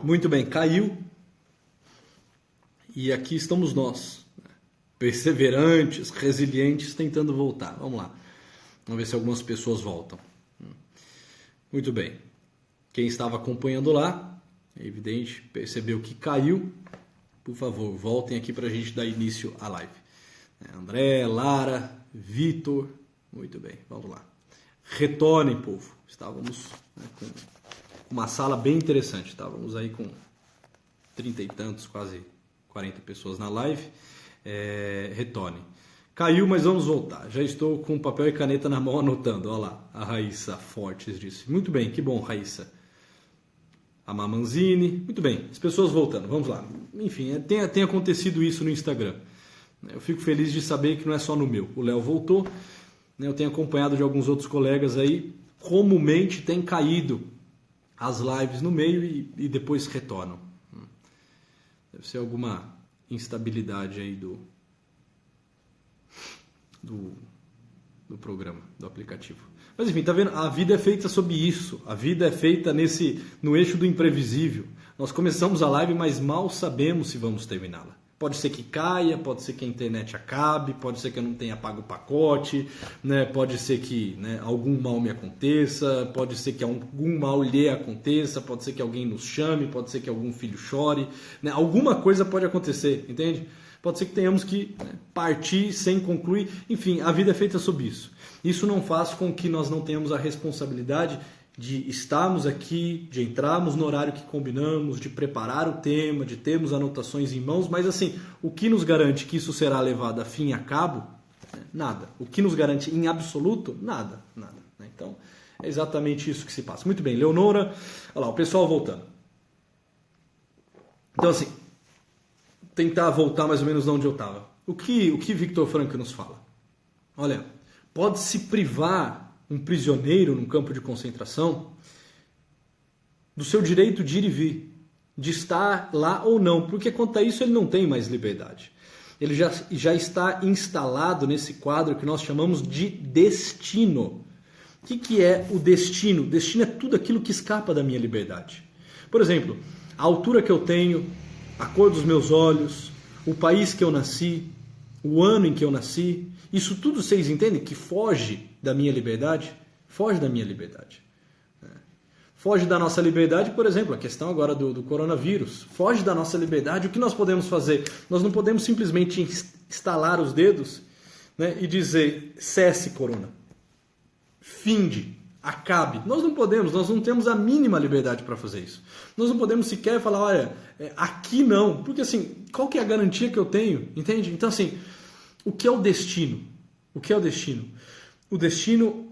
Muito bem, caiu. E aqui estamos nós, perseverantes, resilientes, tentando voltar. Vamos lá. Vamos ver se algumas pessoas voltam. Muito bem. Quem estava acompanhando lá, é evidente, percebeu que caiu. Por favor, voltem aqui para a gente dar início à live. André, Lara, Vitor. Muito bem, vamos lá. Retornem, povo. Estávamos com uma sala bem interessante. Estávamos aí com 30 e tantos, quase 40 pessoas na live. Retornem. Caiu, mas vamos voltar. Já estou com papel e caneta na mão anotando. Olha lá, a Raíssa Fortes disse. Muito bem, que bom, Raíssa. A Mamanzini. Muito bem, as pessoas voltando. Vamos lá. Enfim, tem acontecido isso no Instagram. Eu fico feliz de saber que não é só no meu. O Léo voltou. Eu tenho acompanhado de alguns outros colegas aí. Comumente tem caído as lives no meio e depois retornam. Deve ser alguma instabilidade aí do programa, do aplicativo. Mas enfim, tá vendo? A vida é feita sobre isso. A vida é feita no eixo do imprevisível. Nós começamos a live, mas mal sabemos se vamos terminá-la. Pode ser que caia, pode ser que a internet acabe, pode ser que eu não tenha pago o pacote, né? Pode ser que algum mal me aconteça, pode ser que algum mal lhe aconteça, pode ser que alguém nos chame, pode ser que algum filho chore, né? Alguma coisa pode acontecer, entende? Pode ser que tenhamos que partir sem concluir. Enfim, a vida é feita sobre isso. Isso não faz com que nós não tenhamos a responsabilidade de estarmos aqui, de entrarmos no horário que combinamos, de preparar o tema, de termos anotações em mãos, mas assim, o que nos garante que isso será levado a fim e a cabo? Nada. O que nos garante em absoluto? Nada. Então, é exatamente isso que se passa. Muito bem, Leonora, olha lá, o pessoal voltando. Então assim, tentar voltar mais ou menos de onde eu estava. O que Viktor Frankl nos fala? Olha, pode-se privar um prisioneiro num campo de concentração do seu direito de ir e vir, de estar lá ou não, porque quanto a isso ele não tem mais liberdade. Ele já está instalado nesse quadro que nós chamamos de destino. O que é o destino? Destino é tudo aquilo que escapa da minha liberdade. Por exemplo, a altura que eu tenho, a cor dos meus olhos, o país que eu nasci, o ano em que eu nasci, isso tudo vocês entendem que foge da minha liberdade? Foge da minha liberdade. Foge da nossa liberdade, por exemplo, a questão agora do coronavírus. Foge da nossa liberdade. O que nós podemos fazer? Nós não podemos simplesmente estalar os dedos, né, e dizer, cesse, corona. Finde, acabe. Nós não podemos, nós não temos a mínima liberdade para fazer isso. Nós não podemos sequer falar, olha, aqui não. Porque assim, qual que é a garantia que eu tenho? Entende? Então assim, o que é o destino? O que é o destino? O destino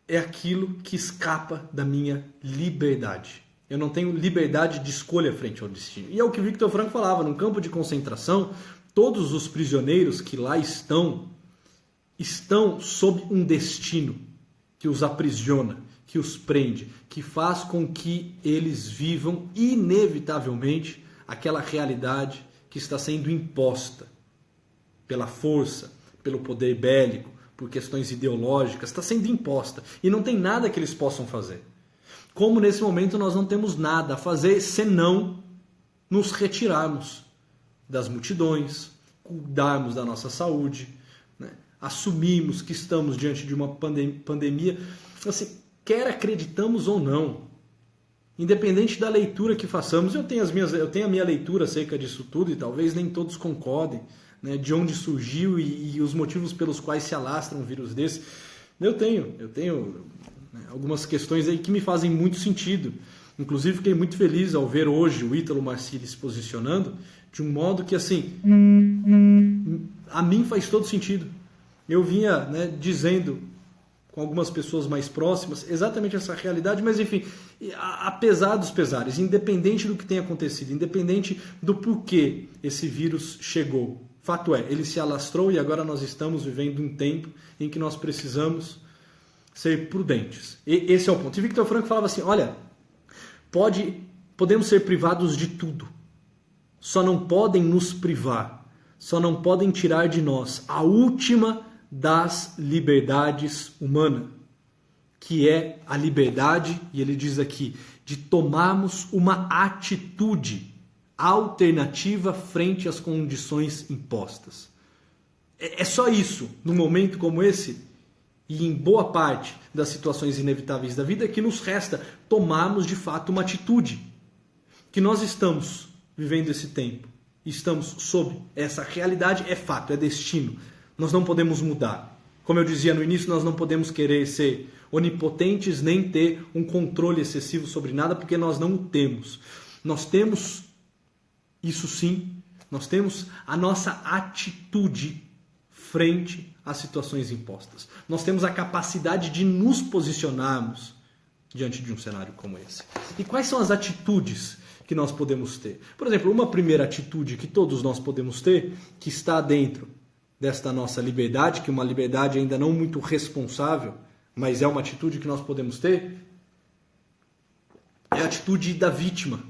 é aquilo que escapa da minha liberdade. Eu não tenho liberdade de escolha frente ao destino. E é o que Viktor Frankl falava, num campo de concentração, todos os prisioneiros que lá estão sob um destino que os aprisiona, que os prende, que faz com que eles vivam inevitavelmente aquela realidade que está sendo imposta pela força, pelo poder bélico, por questões ideológicas, está sendo imposta. E não tem nada que eles possam fazer. Como nesse momento nós não temos nada a fazer, senão nos retirarmos das multidões, cuidarmos da nossa saúde, né? Assumirmos que estamos diante de uma pandemia, assim, quer acreditamos ou não, independente da leitura que façamos, eu tenho a minha leitura acerca disso tudo e talvez nem todos concordem, né, de onde surgiu e os motivos pelos quais se alastra um vírus desse. Eu tenho algumas questões aí que me fazem muito sentido. Inclusive fiquei muito feliz ao ver hoje o Ítalo Marcilli se posicionando de um modo que assim a mim faz todo sentido. Eu vinha, né, dizendo com algumas pessoas mais próximas exatamente essa realidade, mas enfim, apesar dos pesares, independente do que tenha acontecido, independente do porquê esse vírus chegou, fato é, ele se alastrou e agora nós estamos vivendo um tempo em que nós precisamos ser prudentes. E esse é o ponto. E Viktor Frankl falava assim, olha, podemos ser privados de tudo, só não podem nos privar, só não podem tirar de nós a última das liberdades humanas, que é a liberdade, e ele diz aqui, de tomarmos uma atitude alternativa frente às condições impostas. É só isso, num momento como esse, e em boa parte das situações inevitáveis da vida, que nos resta tomarmos de fato uma atitude. Que nós estamos vivendo esse tempo, estamos sob essa realidade, é fato, é destino. Nós não podemos mudar. Como eu dizia no início, nós não podemos querer ser onipotentes nem ter um controle excessivo sobre nada, porque nós não o temos. Nós temos, isso sim, nós temos a nossa atitude frente às situações impostas. Nós temos a capacidade de nos posicionarmos diante de um cenário como esse. E quais são as atitudes que nós podemos ter? Por exemplo, uma primeira atitude que todos nós podemos ter, que está dentro desta nossa liberdade, que é uma liberdade ainda não muito responsável, mas é uma atitude que nós podemos ter, é a atitude da vítima.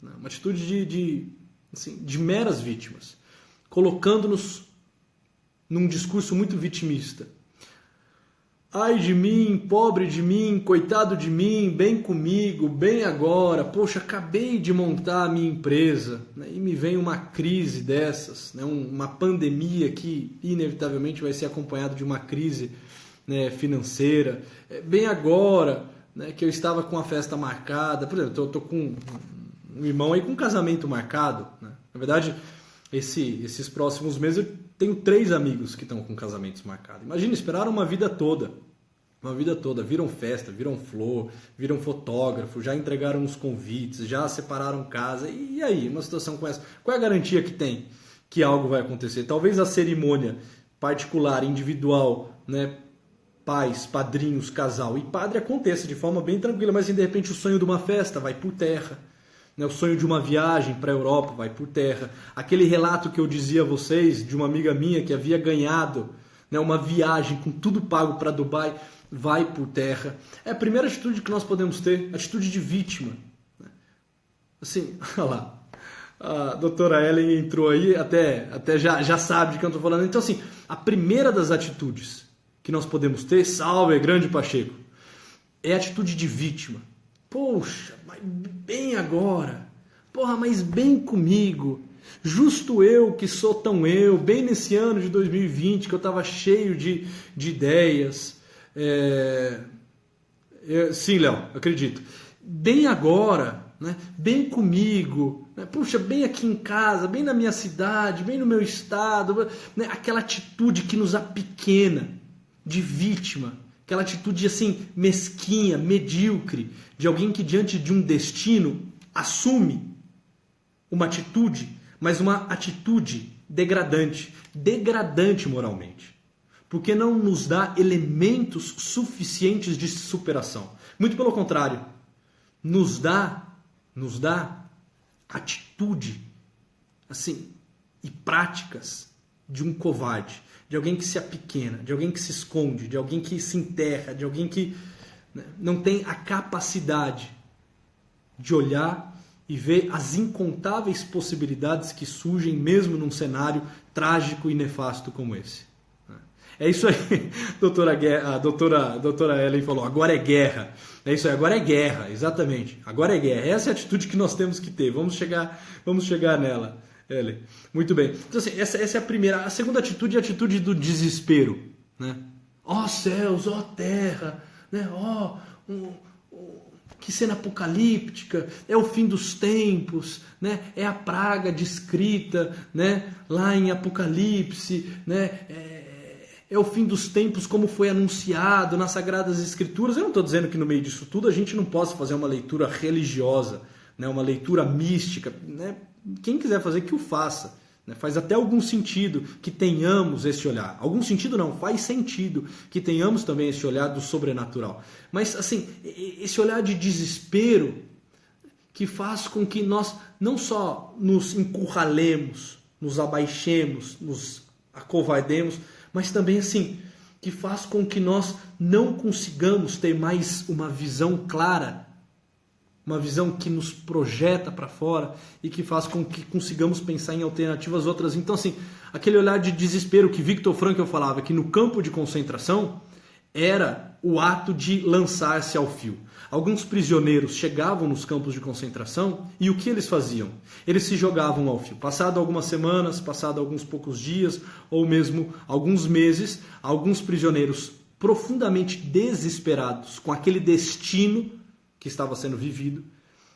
Uma atitude de meras vítimas, colocando-nos num discurso muito vitimista. Ai de mim, pobre de mim, coitado de mim, bem comigo, bem agora. Poxa, acabei de montar a minha empresa, né, e me vem uma crise dessas, né, uma pandemia que inevitavelmente vai ser acompanhada de uma crise, né, financeira. Bem agora, né, que eu estava com a festa marcada. Por exemplo, eu estou com um irmão aí com um casamento marcado. Né? Na verdade, esses próximos meses eu tenho 3 amigos que estão com casamentos marcados. Imagina, esperaram uma vida toda, viram festa, viram flor, viram fotógrafo, já entregaram os convites, já separaram casa. E aí, uma situação como essa, qual é a garantia que tem que algo vai acontecer? Talvez a cerimônia particular, individual, né, pais, padrinhos, casal e padre aconteça de forma bem tranquila, mas de repente o sonho de uma festa vai por terra. O sonho de uma viagem para a Europa vai por terra. Aquele relato que eu dizia a vocês de uma amiga minha que havia ganhado, né, uma viagem com tudo pago para Dubai, vai por terra. É a primeira atitude que nós podemos ter, atitude de vítima. Assim, olha lá, a doutora Ellen entrou aí, até já sabe de que eu estou falando. Então, assim, a primeira das atitudes que nós podemos ter, salve, grande Pacheco, é a atitude de vítima. Poxa, mas bem agora, porra, mas bem comigo, justo eu que sou tão eu, bem nesse ano de 2020 que eu estava cheio de ideias. Sim, Léo, acredito. Bem agora, né, bem comigo, né, puxa, bem aqui em casa, bem na minha cidade, bem no meu estado, né, aquela atitude que nos apequena, de vítima. Aquela atitude assim, mesquinha, medíocre, de alguém que diante de um destino assume uma atitude, mas uma atitude degradante moralmente. Porque não nos dá elementos suficientes de superação. Muito pelo contrário, nos dá atitude assim, e práticas de um covarde, de alguém que se apequena, de alguém que se esconde, de alguém que se enterra, de alguém que, né, não tem a capacidade de olhar e ver as incontáveis possibilidades que surgem mesmo num cenário trágico e nefasto como esse. É isso aí, a doutora Ellen falou, agora é guerra. É isso aí, agora é guerra, exatamente. Agora é guerra. Essa é a atitude que nós temos que ter. Vamos chegar nela. Ellen. Muito bem. Então, assim, essa é a primeira. A segunda atitude é a atitude do desespero. Né? Ó céus, ó terra, né? Que cena apocalíptica, é o fim dos tempos, né? É a praga descrita, né, lá em Apocalipse, né? É o fim dos tempos como foi anunciado nas Sagradas Escrituras. Eu não estou dizendo que no meio disso tudo a gente não possa fazer uma leitura religiosa, né, uma leitura mística, né? Quem quiser fazer, que o faça. Né? Faz até algum sentido que tenhamos esse olhar. Algum sentido não, faz sentido que tenhamos também esse olhar do sobrenatural. Mas, assim, esse olhar de desespero que faz com que nós não só nos encurralemos, nos abaixemos, nos acovardemos, mas também, assim, que faz com que nós não consigamos ter mais uma visão clara, uma visão que nos projeta para fora e que faz com que consigamos pensar em alternativas outras. Então, assim, aquele olhar de desespero que Viktor Frankl falava, que no campo de concentração era o ato de lançar-se ao fio. Alguns prisioneiros chegavam nos campos de concentração e o que eles faziam? Eles se jogavam ao fio. Passado algumas semanas, passado alguns poucos dias ou mesmo alguns meses, alguns prisioneiros profundamente desesperados com aquele destino que estava sendo vivido, o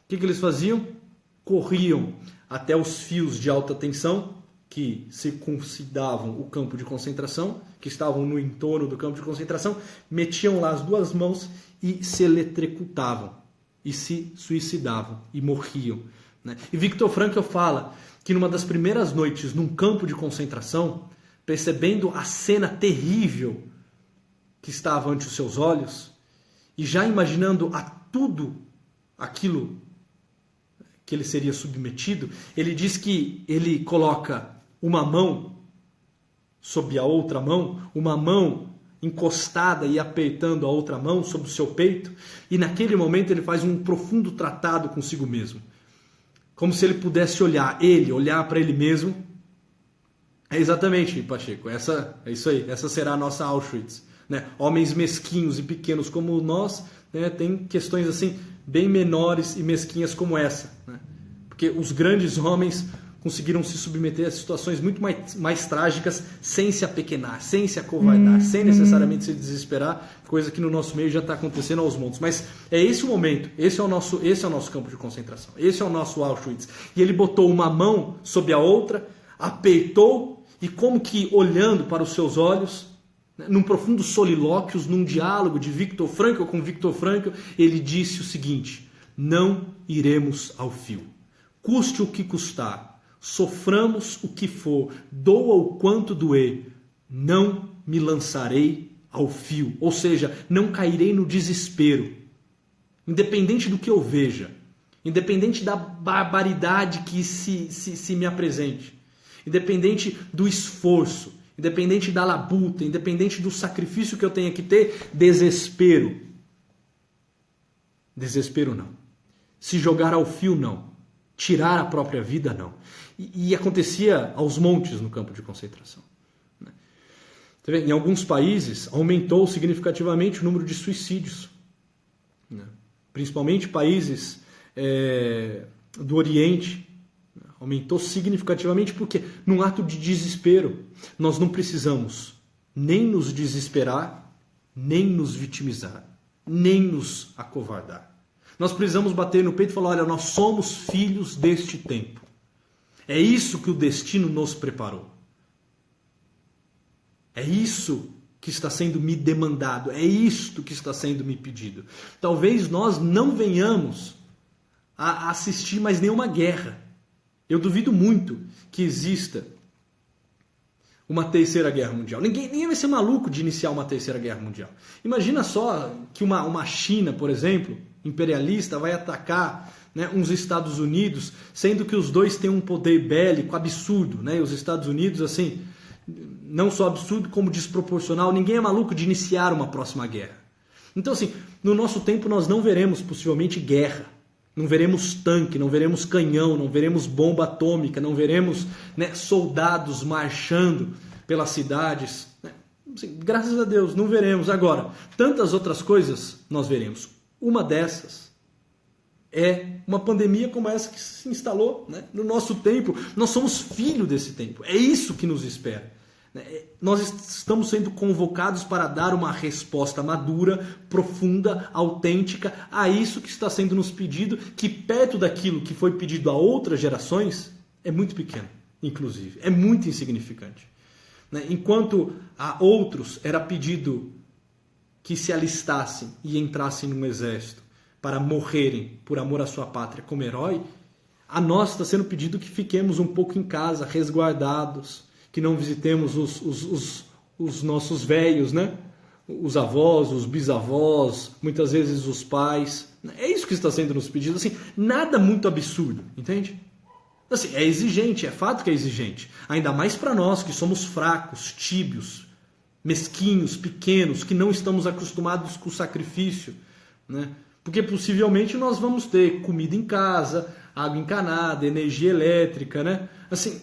que eles faziam? Corriam até os fios de alta tensão que circuncidavam o campo de concentração, que estavam no entorno do campo de concentração, metiam lá as duas mãos e se eletrocutavam, e se suicidavam, e morriam. Né? E Viktor Frankl fala que numa das primeiras noites num campo de concentração, percebendo a cena terrível que estava ante os seus olhos, e já imaginando a tudo aquilo que ele seria submetido, ele diz que ele coloca uma mão sob a outra mão, uma mão encostada e apertando a outra mão sobre o seu peito, e naquele momento ele faz um profundo tratado consigo mesmo. Como se ele pudesse olhar para ele mesmo. É exatamente, Pacheco, é isso aí, essa será a nossa Auschwitz. Né? Homens mesquinhos e pequenos como nós, né, tem questões assim bem menores e mesquinhas como essa. Né? Porque os grandes homens conseguiram se submeter a situações muito mais trágicas sem se apequenar, sem se acovardar, sem necessariamente se desesperar, coisa que no nosso meio já está acontecendo aos montes. Mas é esse o momento, esse é o nosso campo de concentração, esse é o nosso Auschwitz. E ele botou uma mão sobre a outra, apertou e como que olhando para os seus olhos, num profundo solilóquio, num diálogo de Viktor Frankl com Viktor Frankl, ele disse o seguinte: não iremos ao fio. Custe o que custar, soframos o que for, doa o quanto doer, não me lançarei ao fio. Ou seja, não cairei no desespero. Independente do que eu veja, independente da barbaridade que se me apresente, independente do esforço, independente da labuta, independente do sacrifício que eu tenha que ter, desespero. Desespero não. Se jogar ao fio, não. Tirar a própria vida, não. E acontecia aos montes no campo de concentração. Em alguns países, aumentou significativamente o número de suicídios. Principalmente países do Oriente. Aumentou significativamente porque, num ato de desespero, nós não precisamos nem nos desesperar, nem nos vitimizar, nem nos acovardar. Nós precisamos bater no peito e falar: olha, nós somos filhos deste tempo. É isso que o destino nos preparou. É isso que está sendo me demandado. É isto que está sendo me pedido. Talvez nós não venhamos a assistir mais nenhuma guerra. Eu duvido muito que exista uma terceira guerra mundial. Ninguém vai ser maluco de iniciar uma terceira guerra mundial. Imagina só que uma China, por exemplo, imperialista, vai atacar, né, uns Estados Unidos, sendo que os dois têm um poder bélico absurdo, né? E os Estados Unidos, assim, não só absurdo como desproporcional. Ninguém é maluco de iniciar uma próxima guerra. Então, assim, no nosso tempo nós não veremos possivelmente guerra. Não veremos tanque, não veremos canhão, não veremos bomba atômica, não veremos, né, soldados marchando pelas cidades. Né? Assim, graças a Deus, não veremos. Agora, tantas outras coisas nós veremos. Uma dessas é uma pandemia como essa que se instalou, né, no nosso tempo. Nós somos filho desse tempo. É isso que nos espera. Nós estamos sendo convocados para dar uma resposta madura, profunda, autêntica a isso que está sendo nos pedido, que perto daquilo que foi pedido a outras gerações é muito pequeno, inclusive, é muito insignificante. Enquanto a outros era pedido que se alistassem e entrassem no exército para morrerem por amor à sua pátria como herói, a nós está sendo pedido que fiquemos um pouco em casa, resguardados, que não visitemos os nossos velhos, né? Os avós, os bisavós, muitas vezes os pais. É isso que está sendo nos pedido. Assim, nada muito absurdo, entende? Assim, é exigente, é fato que é exigente. Ainda mais para nós que somos fracos, tíbios, mesquinhos, pequenos, que não estamos acostumados com o sacrifício, né? Porque possivelmente nós vamos ter comida em casa, água encanada, energia elétrica, né? Assim,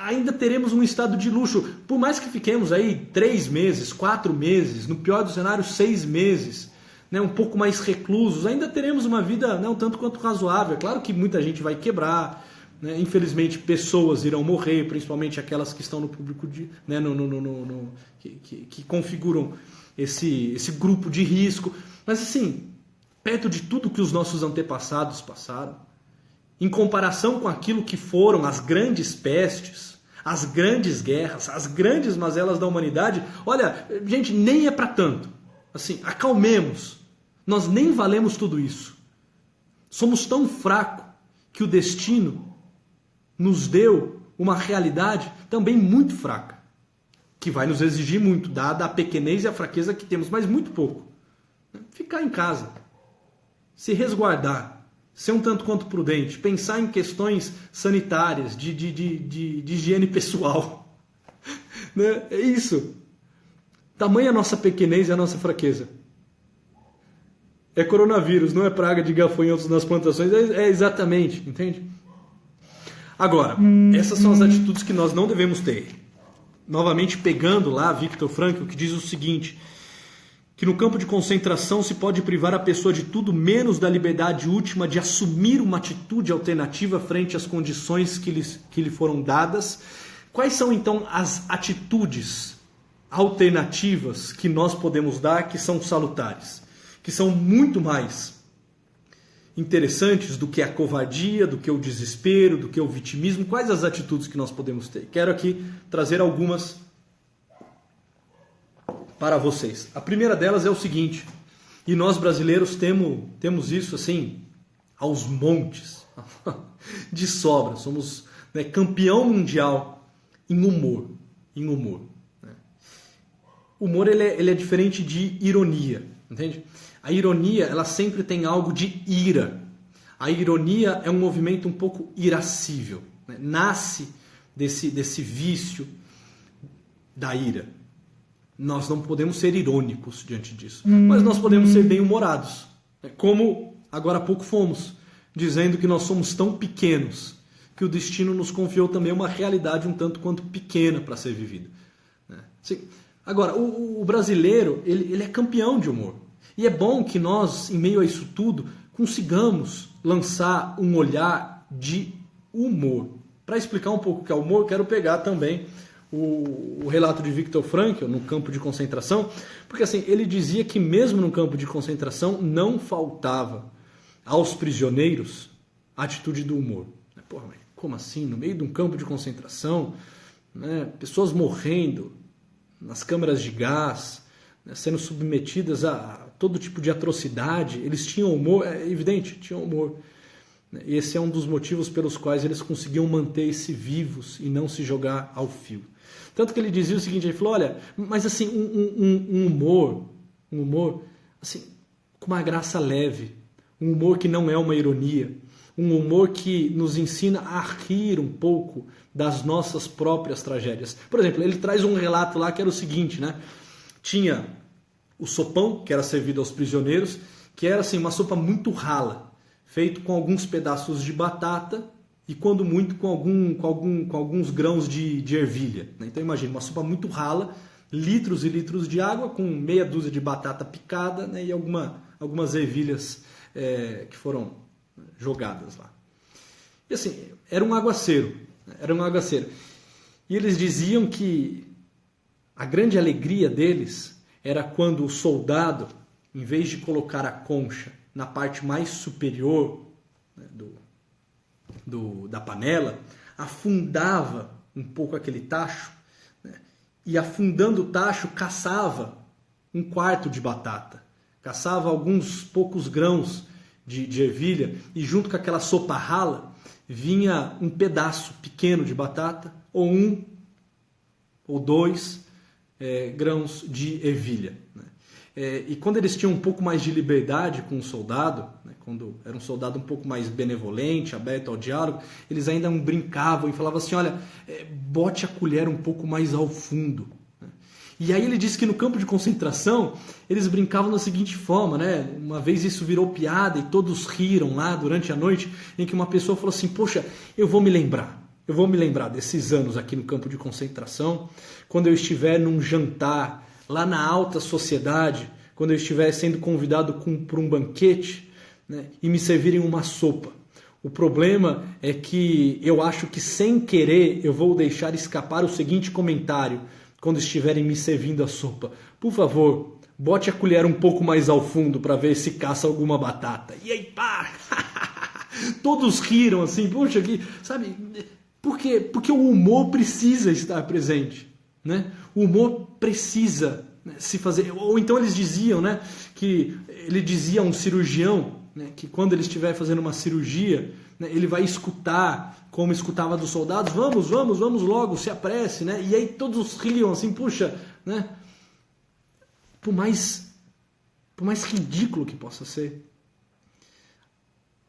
ainda teremos um estado de luxo. Por mais que fiquemos aí 3 meses, 4 meses, no pior dos cenários 6 meses, né, um pouco mais reclusos, ainda teremos uma vida, né, um tanto quanto razoável. É claro que muita gente vai quebrar, né, infelizmente pessoas irão morrer, principalmente aquelas que estão no público, né, que configuram esse grupo de risco. Mas assim, perto de tudo que os nossos antepassados passaram, em comparação com aquilo que foram as grandes pestes, as grandes guerras, as grandes mazelas da humanidade, olha, gente, nem é para tanto. Assim, acalmemos. Nós nem valemos tudo isso. Somos tão fracos que o destino nos deu uma realidade também muito fraca, que vai nos exigir muito, dada a pequenez e a fraqueza que temos, mas muito pouco. Ficar em casa, se resguardar, ser um tanto quanto prudente, pensar em questões sanitárias, de higiene pessoal. Né? É isso. Tamanha a nossa pequenez e a nossa fraqueza. É coronavírus, não é praga de gafanhotos nas plantações. É exatamente, entende? Agora, essas são as atitudes que nós não devemos ter. Novamente pegando lá Viktor Frankl, que diz o seguinte, que no campo de concentração se pode privar a pessoa de tudo menos da liberdade última de assumir uma atitude alternativa frente às condições que lhe foram dadas. Quais são então as atitudes alternativas que nós podemos dar que são salutares, que são muito mais interessantes do que a covardia, do que o desespero, do que o vitimismo? Quais as atitudes que nós podemos ter? Quero aqui trazer algumas para vocês. A primeira delas é o seguinte, e nós brasileiros temos isso assim aos montes, de sobra. Somos, né, campeão mundial em humor. Né? Humor ele é diferente de ironia, entende? A ironia, ela sempre tem algo de ira. A ironia é um movimento um pouco irascível, né? Nasce desse vício da ira. Nós não podemos ser irônicos diante disso, mas nós podemos ser bem-humorados, né? Como agora há pouco fomos, dizendo que nós somos tão pequenos que o destino nos confiou também uma realidade um tanto quanto pequena para ser vivida. Né? Assim, agora, o brasileiro, ele é campeão de humor. E é bom que nós, em meio a isso tudo, consigamos lançar um olhar de humor. Para explicar um pouco o que é humor, quero pegar também o relato de Viktor Frankl no campo de concentração, porque assim, ele dizia que mesmo no campo de concentração não faltava aos prisioneiros a atitude do humor. Porra, mas como assim? No meio de um campo de concentração, né, pessoas morrendo nas câmaras de gás, né, sendo submetidas a todo tipo de atrocidade, eles tinham humor, é evidente, tinham humor. E esse é um dos motivos pelos quais eles conseguiam manter-se vivos e não se jogar ao fio. Tanto que ele dizia o seguinte, ele falou, olha, mas assim, um humor assim, com uma graça leve, um humor que não é uma ironia, um humor que nos ensina a rir um pouco das nossas próprias tragédias. Por exemplo, ele traz um relato lá que era o seguinte, né? Tinha o sopão que era servido aos prisioneiros, que era assim, uma sopa muito rala, feito com alguns pedaços de batata e, quando muito, com alguns grãos de ervilha. Então imagina, uma sopa muito rala, litros e litros de água, com meia dúzia de batata picada, né, e algumas ervilhas que foram jogadas lá. E assim, era um aguaceiro. E eles diziam que a grande alegria deles era quando o soldado, em vez de colocar a concha na parte mais superior, né, da panela, afundava um pouco aquele tacho, né, e afundando o tacho caçava um quarto de batata, caçava alguns poucos grãos de ervilha, e junto com aquela sopa rala vinha um pedaço pequeno de batata, ou 1 ou 2 grãos de ervilha. Né? E quando eles tinham um pouco mais de liberdade com o soldado, né, quando era um soldado um pouco mais benevolente, aberto ao diálogo, eles ainda brincavam e falavam assim, olha, bote a colher um pouco mais ao fundo. Né? E aí ele disse que no campo de concentração eles brincavam da seguinte forma, né? Uma vez isso virou piada e todos riram lá durante a noite, em que uma pessoa falou assim, poxa, eu vou me lembrar. eu vou me lembrar desses anos aqui no campo de concentração, quando eu estiver num jantar lá na alta sociedade, quando eu estiver sendo convidado por um banquete, né, e me servirem uma sopa. O problema é que eu acho que sem querer eu vou deixar escapar o seguinte comentário quando estiverem me servindo a sopa. Por favor, bote a colher um pouco mais ao fundo para ver se caça alguma batata. E aí, pá! Todos riram assim, puxa, que, sabe? Por quê? Porque o humor precisa estar presente, né? O humor precisa, né, se fazer. Ou então eles diziam, né, que ele dizia a um cirurgião, né, que quando ele estiver fazendo uma cirurgia, né, ele vai escutar como escutava dos soldados, vamos logo, se apresse, né? E aí todos riam assim, puxa, né? Por mais ridículo que possa ser,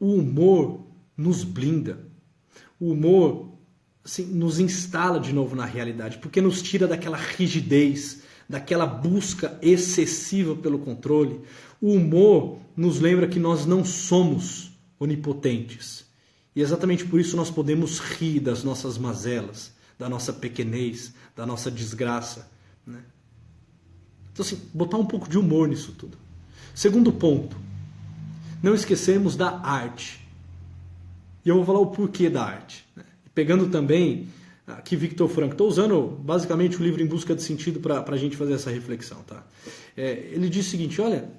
o humor nos blinda. O humor assim, nos instala de novo na realidade, porque nos tira daquela rigidez, daquela busca excessiva pelo controle. O humor nos lembra que nós não somos onipotentes. E exatamente por isso nós podemos rir das nossas mazelas, da nossa pequenez, da nossa desgraça, né? Então, assim, botar um pouco de humor nisso tudo. Segundo ponto, não esquecemos da arte. E eu vou falar o porquê da arte, né? Pegando também aqui Viktor Frankl. Estou usando basicamente o livro Em Busca de Sentido para a gente fazer essa reflexão. Tá? Ele diz o seguinte, olha,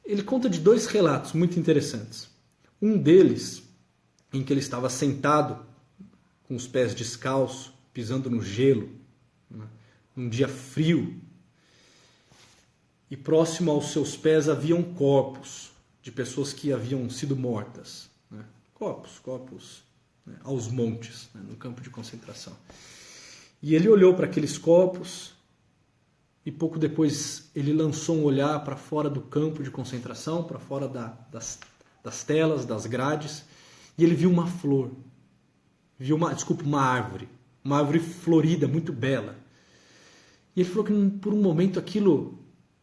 ele conta de 2 relatos muito interessantes. Um deles, em que ele estava sentado, com os pés descalços, pisando no gelo, né, num dia frio, e próximo aos seus pés haviam corpos de pessoas que haviam sido mortas. Né? Corpos, né, aos montes, né, no campo de concentração. E ele olhou para aqueles corpos e pouco depois ele lançou um olhar para fora do campo de concentração, para fora das telas, das grades, e ele viu uma flor, viu uma árvore florida, muito bela. E ele falou que por um momento aquilo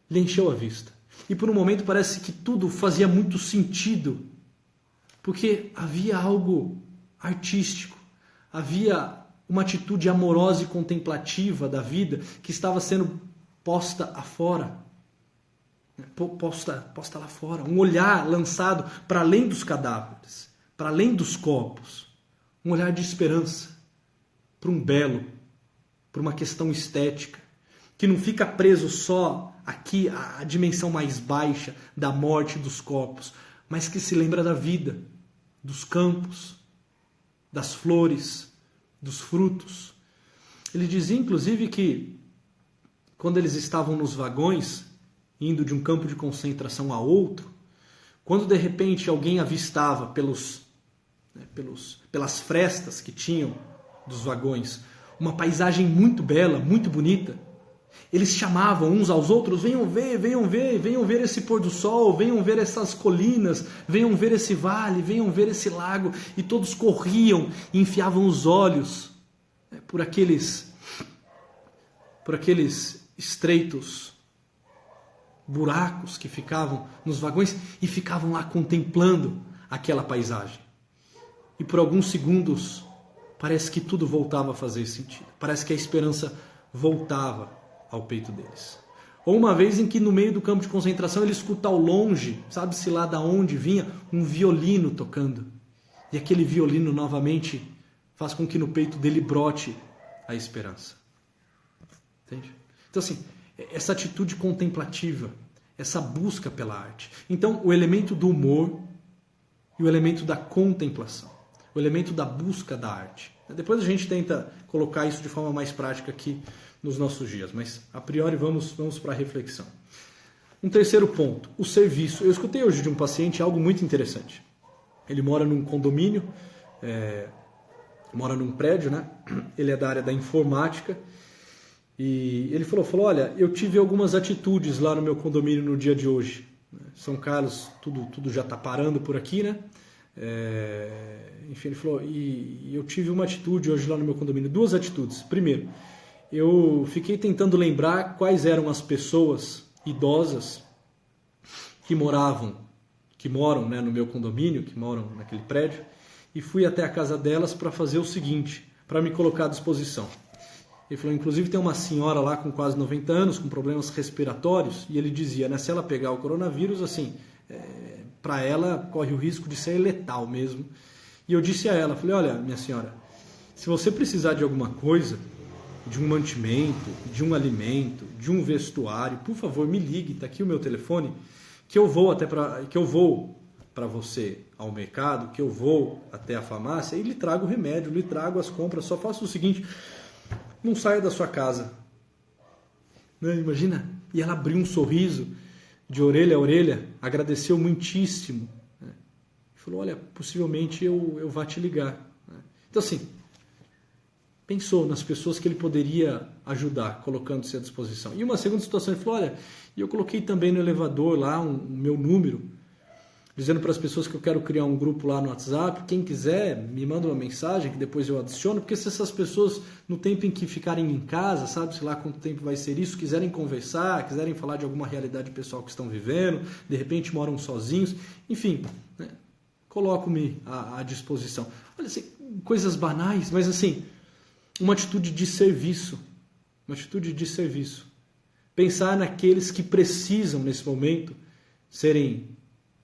lhe encheu a vista. E por um momento parece que tudo fazia muito sentido, porque havia algo artístico, havia uma atitude amorosa e contemplativa da vida que estava sendo posta afora, posta lá fora, um olhar lançado para além dos cadáveres, para além dos corpos, um olhar de esperança, para um belo, para uma questão estética, que não fica preso só aqui à dimensão mais baixa da morte dos corpos, mas que se lembra da vida, dos campos, das flores, dos frutos. Ele dizia, inclusive, que quando eles estavam nos vagões, indo de um campo de concentração a outro, quando de repente alguém avistava pelas frestas que tinham dos vagões uma paisagem muito bela, muito bonita, eles chamavam uns aos outros, venham ver esse pôr do sol, venham ver essas colinas, venham ver esse vale, venham ver esse lago. E todos corriam e enfiavam os olhos, né, por aqueles estreitos buracos que ficavam nos vagões e ficavam lá contemplando aquela paisagem. E por alguns segundos parece que tudo voltava a fazer sentido. Parece que a esperança voltava ao peito deles. Ou uma vez em que no meio do campo de concentração ele escuta ao longe, sabe-se lá de onde vinha, um violino tocando. E aquele violino novamente faz com que no peito dele brote a esperança. Entende? Então assim, essa atitude contemplativa, essa busca pela arte. Então o elemento do humor e o elemento da contemplação, o elemento da busca da arte. Depois a gente tenta colocar isso de forma mais prática aqui nos nossos dias, mas a priori vamos para a reflexão. Um terceiro ponto, o serviço. Eu escutei hoje de um paciente algo muito interessante. Ele mora num condomínio, mora num prédio, né? Ele é da área da informática e ele falou, olha, eu tive algumas atitudes lá no meu condomínio no dia de hoje. São Carlos, tudo já está parando por aqui, né? Enfim, ele falou, e eu tive uma atitude hoje lá no meu condomínio, 2 atitudes. Primeiro, eu fiquei tentando lembrar quais eram as pessoas idosas que moram, né, no meu condomínio, que moram naquele prédio, e fui até a casa delas para fazer o seguinte, para me colocar à disposição. Ele falou, inclusive tem uma senhora lá com quase 90 anos, com problemas respiratórios, e ele dizia, né, se ela pegar o coronavírus, assim, para ela corre o risco de ser letal mesmo. E eu disse a ela, falei, olha, minha senhora, se você precisar de alguma coisa, de um mantimento, de um alimento, de um vestuário, por favor, me ligue, está aqui o meu telefone, que eu vou para você ao mercado, que eu vou até a farmácia e lhe trago o remédio, lhe trago as compras, só faça o seguinte, não saia da sua casa. Né? Imagina, e ela abriu um sorriso de orelha a orelha, agradeceu muitíssimo. Né? Falou, olha, possivelmente eu vá te ligar. Né? Então assim, pensou nas pessoas que ele poderia ajudar, colocando-se à disposição. E uma segunda situação, ele falou, olha, eu coloquei também no elevador lá o meu número, dizendo para as pessoas que eu quero criar um grupo lá no WhatsApp, quem quiser me manda uma mensagem que depois eu adiciono, porque se essas pessoas no tempo em que ficarem em casa, sabe-se lá quanto tempo vai ser isso, quiserem conversar, quiserem falar de alguma realidade pessoal que estão vivendo, de repente moram sozinhos, enfim, né, coloco-me à disposição. Olha assim, coisas banais, mas assim, uma atitude de serviço, pensar naqueles que precisam nesse momento serem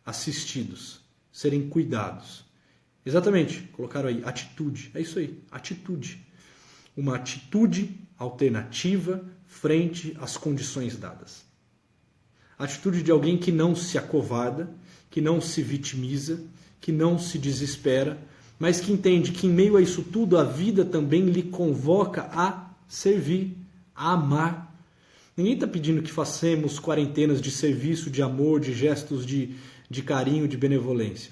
assistidos, serem cuidados. Exatamente, colocaram aí, atitude, é isso aí, atitude. Uma atitude alternativa frente às condições dadas. A atitude de alguém que não se acovarda, que não se vitimiza, que não se desespera, mas que entende que em meio a isso tudo a vida também lhe convoca a servir, a amar. Ninguém está pedindo que façamos quarentenas de serviço, de amor, de gestos de carinho, de benevolência.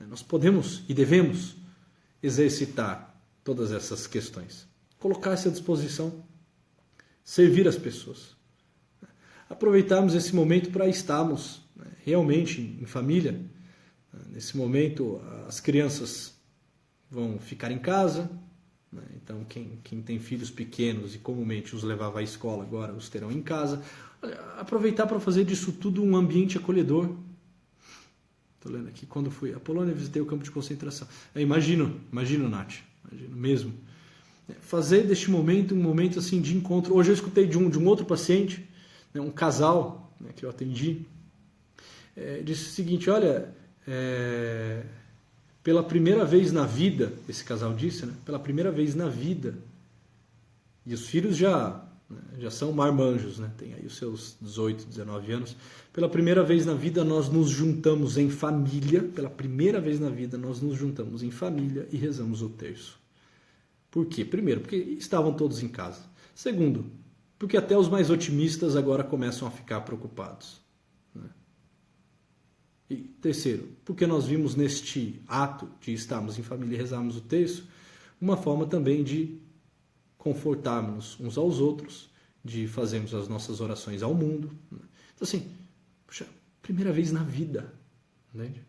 Nós podemos e devemos exercitar todas essas questões. Colocar-se à disposição, servir as pessoas. Aproveitarmos esse momento para estarmos realmente em família. Nesse momento, as crianças vão ficar em casa. Então, quem tem filhos pequenos e comumente os levava à escola, agora os terão em casa. Aproveitar para fazer disso tudo um ambiente acolhedor. Estou lendo aqui, quando fui à Polônia, visitei o campo de concentração. Imagino, Nath, imagino mesmo. Fazer deste momento um momento assim de encontro. Hoje eu escutei de um outro paciente, um casal que eu atendi, disse o seguinte, olha, pela primeira vez na vida, esse casal disse, né, pela primeira vez na vida, e os filhos já são marmanjos, né? Tem aí os seus 18, 19 anos. Pela primeira vez na vida nós nos juntamos em família, pela primeira vez na vida nós nos juntamos em família e rezamos o terço. Por quê? Primeiro, porque estavam todos em casa. Segundo, porque até os mais otimistas agora começam a ficar preocupados. Né? E terceiro, porque nós vimos neste ato de estarmos em família e rezarmos o terço, uma forma também de confortarmos uns aos outros, de fazermos as nossas orações ao mundo. Então assim, puxa, primeira vez na vida. Entende?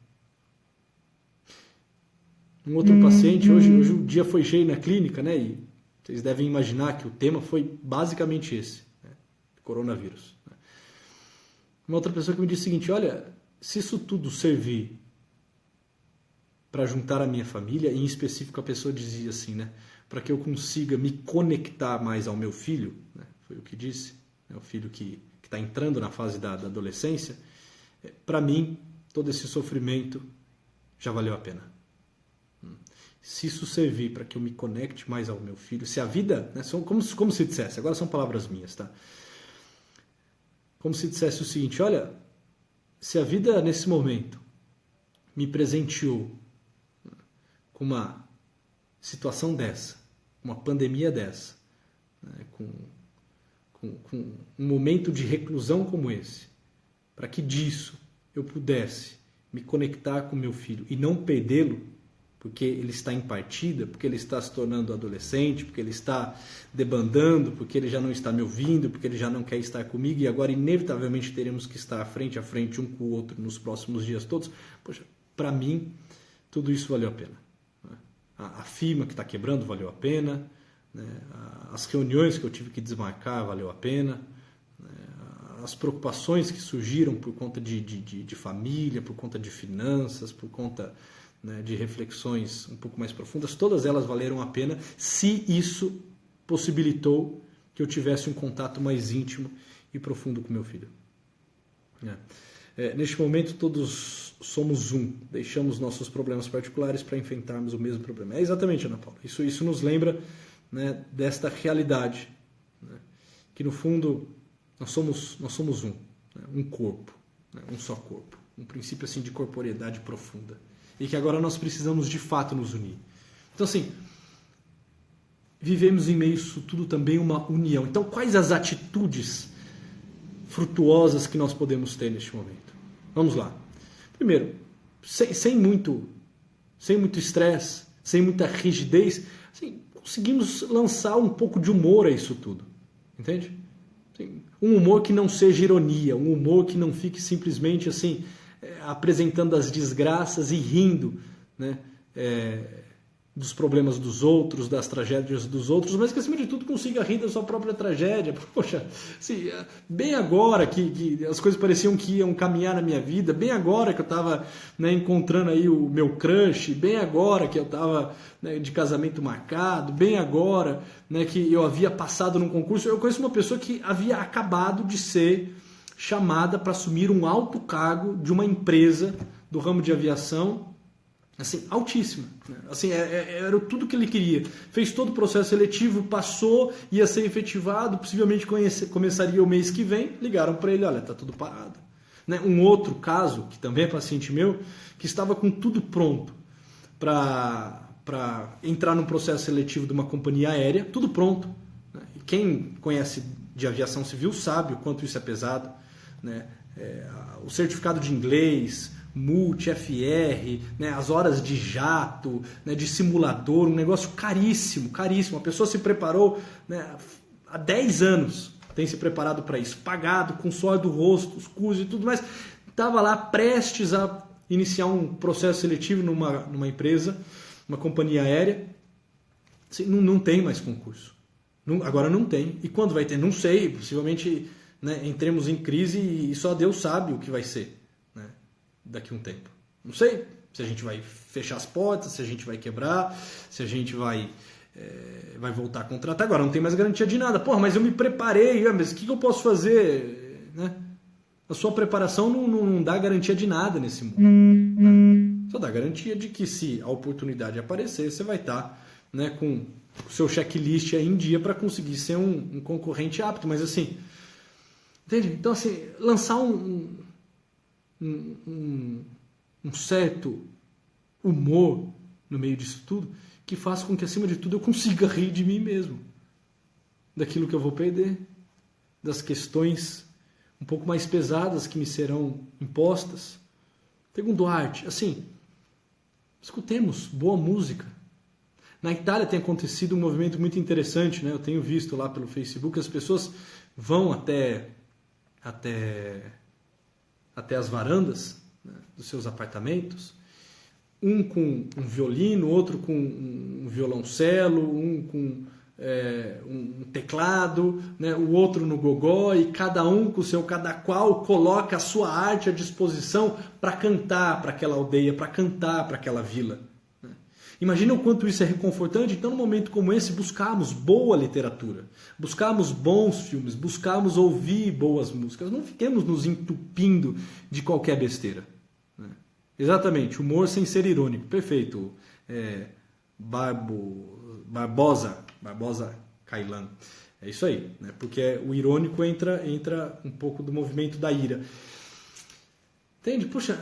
Um outro paciente, hoje o dia foi cheio na clínica, né? E vocês devem imaginar que o tema foi basicamente esse, né? Coronavírus. Né? Uma outra pessoa que me disse o seguinte, olha, se isso tudo servir para juntar a minha família, e em específico a pessoa dizia assim, né? Para que eu consiga me conectar mais ao meu filho, né? Foi o que disse, né? O filho que está entrando na fase da adolescência, para mim, todo esse sofrimento já valeu a pena. Se isso servir para que eu me conecte mais ao meu filho, se a vida, né, como se dissesse, agora são palavras minhas, tá? Como se dissesse o seguinte, olha, se a vida nesse momento me presenteou com uma situação dessa, uma pandemia dessa, né, com um momento de reclusão como esse, para que disso eu pudesse me conectar com meu filho e não perdê-lo, porque ele está em partida, porque ele está se tornando adolescente, porque ele está debandando, porque ele já não está me ouvindo, porque ele já não quer estar comigo e agora inevitavelmente teremos que estar frente a frente um com o outro nos próximos dias todos. Poxa, para mim, tudo isso valeu a pena. A firma que está quebrando valeu a pena, né? As reuniões que eu tive que desmarcar valeu a pena, né? As preocupações que surgiram por conta de família, por conta de finanças, por conta né, de reflexões um pouco mais profundas, todas elas valeram a pena se isso possibilitou que eu tivesse um contato mais íntimo e profundo com meu filho. Neste momento todos somos um, deixamos nossos problemas particulares para enfrentarmos o mesmo problema. É exatamente, Ana Paula, isso nos lembra, né, desta realidade, né, que no fundo nós somos um, né, um corpo, né, um só corpo, um princípio assim de corporeidade profunda, e que agora nós precisamos de fato nos unir. Então assim, vivemos em meio a isso tudo também uma união. Então quais as atitudes frutuosas que nós podemos ter neste momento? Vamos lá. Primeiro, sem muito estresse, sem muita rigidez, assim, conseguimos lançar um pouco de humor a isso tudo. Entende? Assim, um humor que não seja ironia, um humor que não fique simplesmente assim, apresentando as desgraças e rindo, né, dos problemas dos outros, das tragédias dos outros, mas que acima de tudo consiga rir da sua própria tragédia. Poxa, assim, bem agora que as coisas pareciam que iam caminhar na minha vida, bem agora que eu estava, né, encontrando aí o meu crush, bem agora que eu estava, né, de casamento marcado, bem agora, né, que eu havia passado num concurso. Eu conheço uma pessoa que havia acabado de ser chamada para assumir um alto cargo de uma empresa do ramo de aviação, assim, altíssima, né? Assim, era tudo que ele queria. Fez todo o processo seletivo, passou, ia ser efetivado, possivelmente começaria o mês que vem. Ligaram para ele, olha, tá tudo parado, né? Um outro caso, que também é paciente meu, que estava com tudo pronto para entrar no processo seletivo de uma companhia aérea, tudo pronto, né? E quem conhece de aviação civil sabe o quanto isso é pesado, né? O certificado de inglês, multi, FR, né, as horas de jato, né, de simulador, um negócio caríssimo, caríssimo. A pessoa se preparou, né, há 10 anos, tem se preparado para isso, pagado, com suor do rosto, os cursos e tudo mais. Estava lá prestes a iniciar um processo seletivo numa empresa, uma companhia aérea. Assim, não tem mais concurso. Agora não tem. E quando vai ter? Não sei. Possivelmente, né, entremos em crise e só Deus sabe o que vai ser, né, daqui a um tempo. Não sei se a gente vai fechar as portas, se a gente vai quebrar, se a gente vai voltar a contratar. Agora não tem mais garantia de nada. Porra, mas eu me preparei, mas o que eu posso fazer? Né? A sua preparação não dá garantia de nada nesse mundo. Né? Só dá garantia de que se a oportunidade aparecer, você vai estar, né, com o seu checklist aí em dia para conseguir ser um concorrente apto. Mas assim, entende? Então assim, lançar um certo humor no meio disso tudo, que faça com que, acima de tudo, eu consiga rir de mim mesmo, daquilo que eu vou perder, das questões um pouco mais pesadas que me serão impostas. Segundo arte, assim, escutemos boa música. Na Itália tem acontecido um movimento muito interessante, né? Eu tenho visto lá pelo Facebook, as pessoas vão até as varandas, né, dos seus apartamentos, um com um violino, outro com um violoncelo, um com um teclado, né, o outro no gogó, e cada qual coloca a sua arte à disposição para cantar para aquela aldeia, para cantar para aquela vila. Né? Imagina o quanto isso é reconfortante. Então, num momento como esse, buscarmos boa literatura, buscarmos bons filmes, buscarmos ouvir boas músicas, não fiquemos nos entupindo de qualquer besteira. Né? Exatamente, humor sem ser irônico. Perfeito. Barbosa Kailan. É isso aí, né? Porque o irônico entra um pouco do movimento da ira. Entende? Puxa,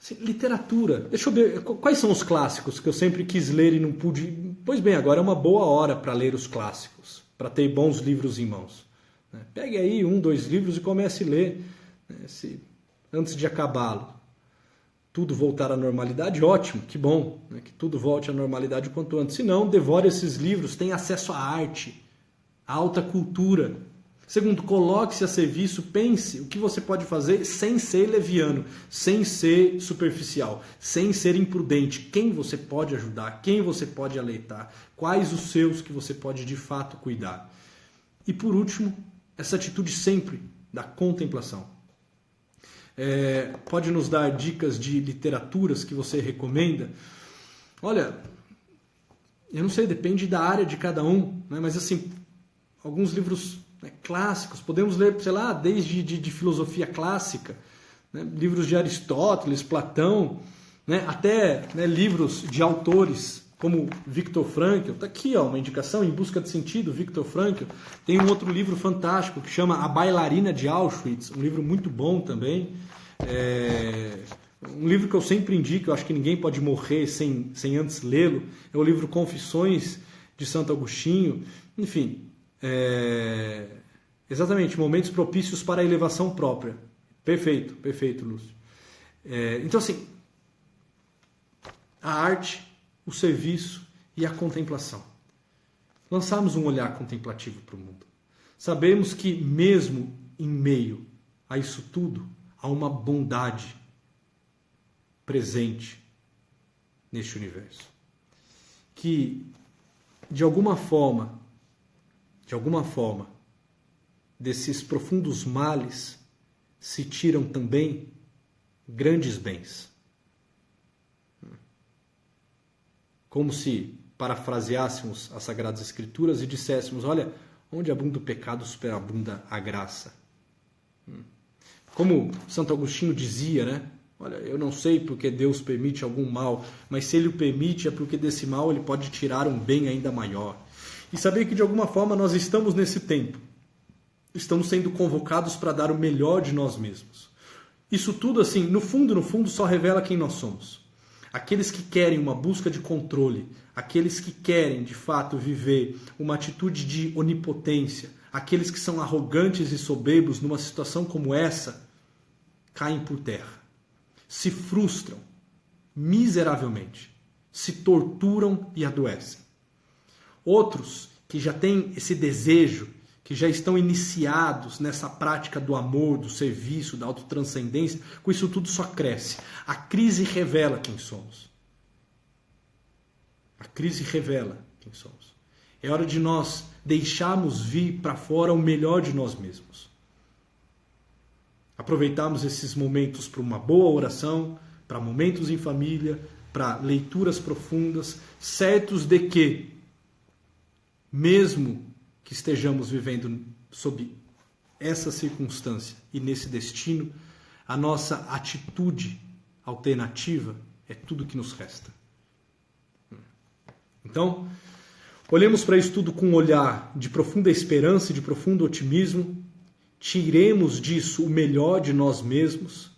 assim, literatura. Deixa eu ver, quais são os clássicos que eu sempre quis ler e não pude? Pois bem, agora é uma boa hora para ler os clássicos, para ter bons livros em mãos. Né? Pegue aí 1, 2 livros e comece a ler, né, antes de acabá-lo. Tudo voltar à normalidade, ótimo, que bom, né, que tudo volte à normalidade o quanto antes. Se não, devore esses livros, tenha acesso à arte, à alta cultura. Segundo, coloque-se a serviço, pense o que você pode fazer sem ser leviano, sem ser superficial, sem ser imprudente. Quem você pode ajudar, quem você pode aleitar, quais os seus que você pode de fato cuidar. E por último, essa atitude sempre da contemplação. Pode nos dar dicas de literaturas que você recomenda? Olha, eu não sei, depende da área de cada um, né? Mas assim, alguns livros, né, clássicos, podemos ler, sei lá, desde de filosofia clássica, né? Livros de Aristóteles, Platão, né? Até, né, livros de autores como Viktor Frankl. Está aqui, ó, uma indicação, Em Busca de Sentido, Viktor Frankl. Tem um outro livro fantástico que chama A Bailarina de Auschwitz, um livro muito bom também. Um livro que eu sempre indico, eu acho que ninguém pode morrer sem antes lê-lo, é o livro Confissões de Santo Agostinho. Enfim, exatamente, momentos propícios para a elevação própria. Perfeito, perfeito, Lúcio. Então, assim, a arte, o serviço e a contemplação. Lançarmos um olhar contemplativo para o mundo. Sabemos que mesmo em meio a isso tudo, há uma bondade presente neste universo. Que, de alguma forma, desses profundos males se tiram também grandes bens. Como se parafraseássemos as Sagradas Escrituras e disséssemos, olha, onde abunda o pecado, superabunda a graça. Como Santo Agostinho dizia, né? Olha, eu não sei porque Deus permite algum mal, mas se Ele o permite é porque desse mal Ele pode tirar um bem ainda maior. E saber que de alguma forma nós estamos nesse tempo. Estamos sendo convocados para dar o melhor de nós mesmos. Isso tudo, assim, no fundo, só revela quem nós somos. Aqueles que querem uma busca de controle, aqueles que querem, de fato, viver uma atitude de onipotência, aqueles que são arrogantes e soberbos numa situação como essa, caem por terra, se frustram miseravelmente, se torturam e adoecem. Outros que já têm esse desejo, que já estão iniciados nessa prática do amor, do serviço, da autotranscendência, com isso tudo só cresce. A crise revela quem somos. A crise revela quem somos. É hora de nós deixarmos vir para fora o melhor de nós mesmos. Aproveitarmos esses momentos para uma boa oração, para momentos em família, para leituras profundas, certos de que, mesmo que estejamos vivendo sob essa circunstância e nesse destino, a nossa atitude alternativa é tudo que nos resta. Então, olhemos para isso tudo com um olhar de profunda esperança e de profundo otimismo, tiremos disso o melhor de nós mesmos,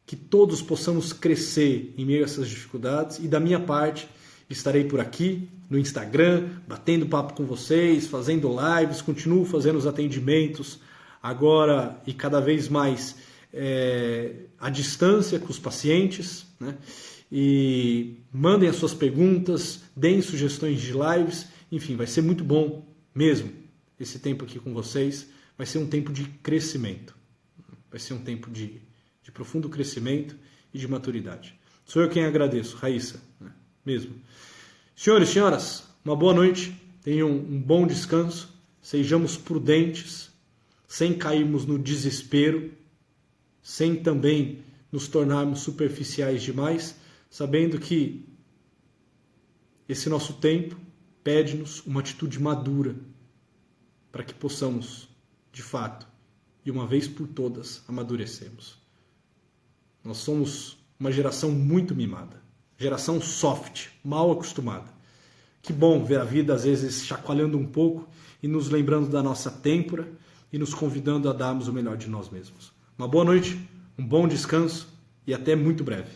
que todos possamos crescer em meio a essas dificuldades, e da minha parte, estarei por aqui no Instagram, batendo papo com vocês, fazendo lives, continuo fazendo os atendimentos agora e cada vez mais à distância com os pacientes, né? E mandem as suas perguntas, deem sugestões de lives, enfim, vai ser muito bom mesmo esse tempo aqui com vocês, vai ser um tempo de crescimento, vai ser um tempo de profundo crescimento e de maturidade. Sou eu quem agradeço, Raíssa, né? Mesmo. Senhores e senhoras, uma boa noite, tenham um bom descanso, sejamos prudentes, sem cairmos no desespero, sem também nos tornarmos superficiais demais, sabendo que esse nosso tempo pede-nos uma atitude madura para que possamos, de fato, e uma vez por todas, amadurecermos. Nós somos uma geração muito mimada. Geração soft, mal acostumada. Que bom ver a vida às vezes chacoalhando um pouco e nos lembrando da nossa têmpora e nos convidando a darmos o melhor de nós mesmos. Uma boa noite, um bom descanso e até muito breve.